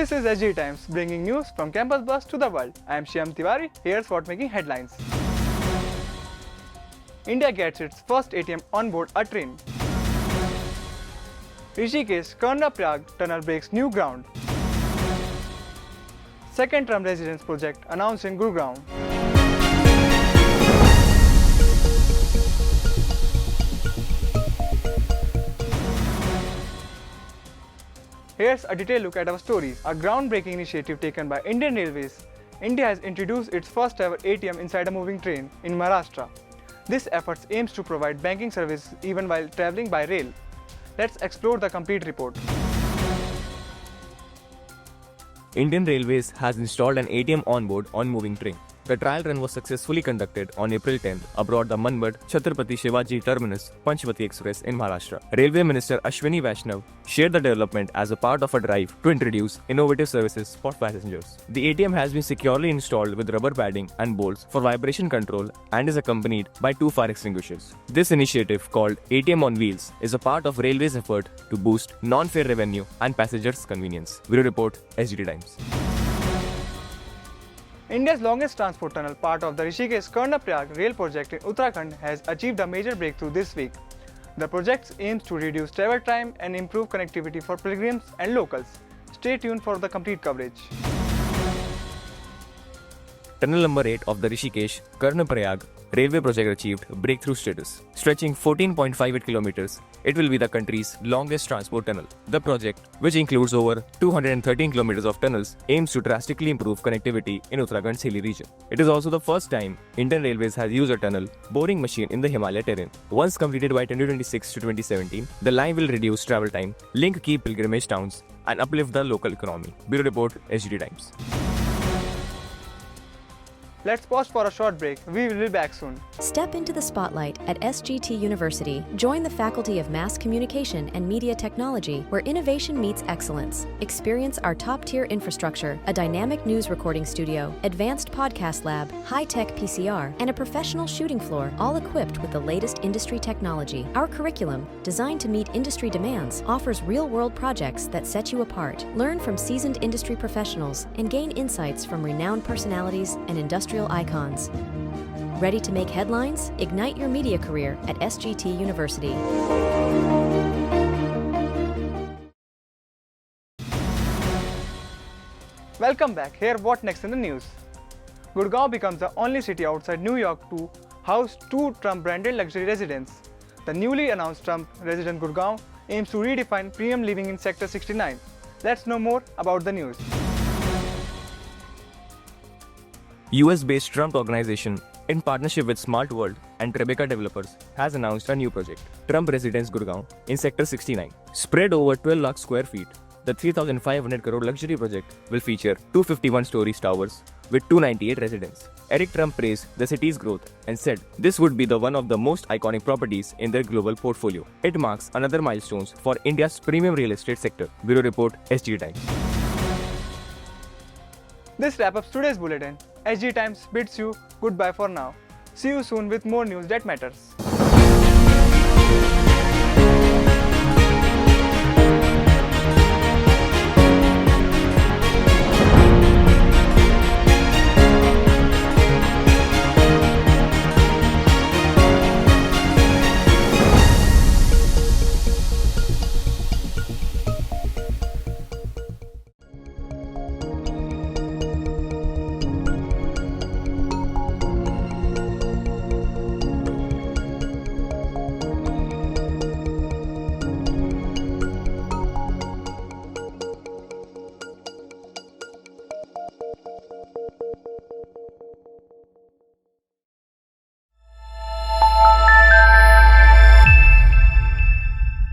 This is SGT Times, bringing news from campus bus to the world. I am Shyam Tiwari. Here's what making headlines. India gets its first ATM onboard a train. Rishikesh-Karnaprayag tunnel breaks new ground. Second term residence project announced in Gurgaon. Here's a detailed look at our stories. A groundbreaking initiative taken by Indian Railways. India has introduced its first ever ATM inside a moving train in Maharashtra. This effort aims to provide banking services even while traveling by rail. Let's explore the complete report. Indian Railways has installed an ATM onboard on moving train. The trial run was successfully conducted on April 10th aboard the Manbad Chhatrapati Shivaji Terminus Panchvati Express in Maharashtra. Railway Minister Ashwini Vaishnav shared the development as a part of a drive to introduce innovative services for passengers. The ATM has been securely installed with rubber padding and bolts for vibration control and is accompanied by 2 fire extinguishers. This initiative, called ATM on Wheels, is a part of Railway's effort to boost non-fare revenue and passengers' convenience. Bureau Report, SGT Times. India's longest transport tunnel, part of the Rishikesh-Karnaprayag rail project in Uttarakhand, has achieved a major breakthrough this week. The project aims to reduce travel time and improve connectivity for pilgrims and locals. Stay tuned for the complete coverage. Tunnel number 8 of the Rishikesh-Karnaprayag railway project achieved breakthrough status. Stretching 14.58 kilometers, it will be the country's longest transport tunnel. The project, which includes over 213 kilometers of tunnels, aims to drastically improve connectivity in Uttarakhand's hilly region. It is also the first time Indian Railways has used a tunnel boring machine in the Himalaya terrain. Once completed by 2026 to 2017, the line will reduce travel time, link key pilgrimage towns, and uplift the local economy. Bureau Report, SGT Times. Let's pause for a short break. We will be back soon. Step into the spotlight at SGT University. Join the Faculty of Mass Communication and Media Technology, where innovation meets excellence. Experience our top-tier infrastructure, a dynamic news recording studio, advanced podcast lab, high-tech PCR, and a professional shooting floor, all equipped with the latest industry technology. Our curriculum, designed to meet industry demands, offers real-world projects that set you apart. Learn from seasoned industry professionals and gain insights from renowned personalities and industrial icons. Ready to make headlines? Ignite your media career at SGT University. Welcome back. Here, what next in the news? Gurgaon becomes the only city outside New York to house 2 Trump-branded luxury residences. The newly announced Trump resident Gurgaon aims to redefine premium living in Sector 69. Let's know more about the news. US-based Trump organization, in partnership with Smart World and Tribeca Developers, has announced a new project, Trump Residence Gurgaon, in Sector 69. Spread over 12 lakh square feet, the 3,500 crore luxury project will feature 251-story towers with 298 residents. Eric Trump praised the city's growth and said this would be one of the most iconic properties in their global portfolio. It marks another milestone for India's premium real estate sector. Bureau Report, SG Times. This wraps up today's bulletin. SG Times bids you goodbye for now. See you soon with more news that matters.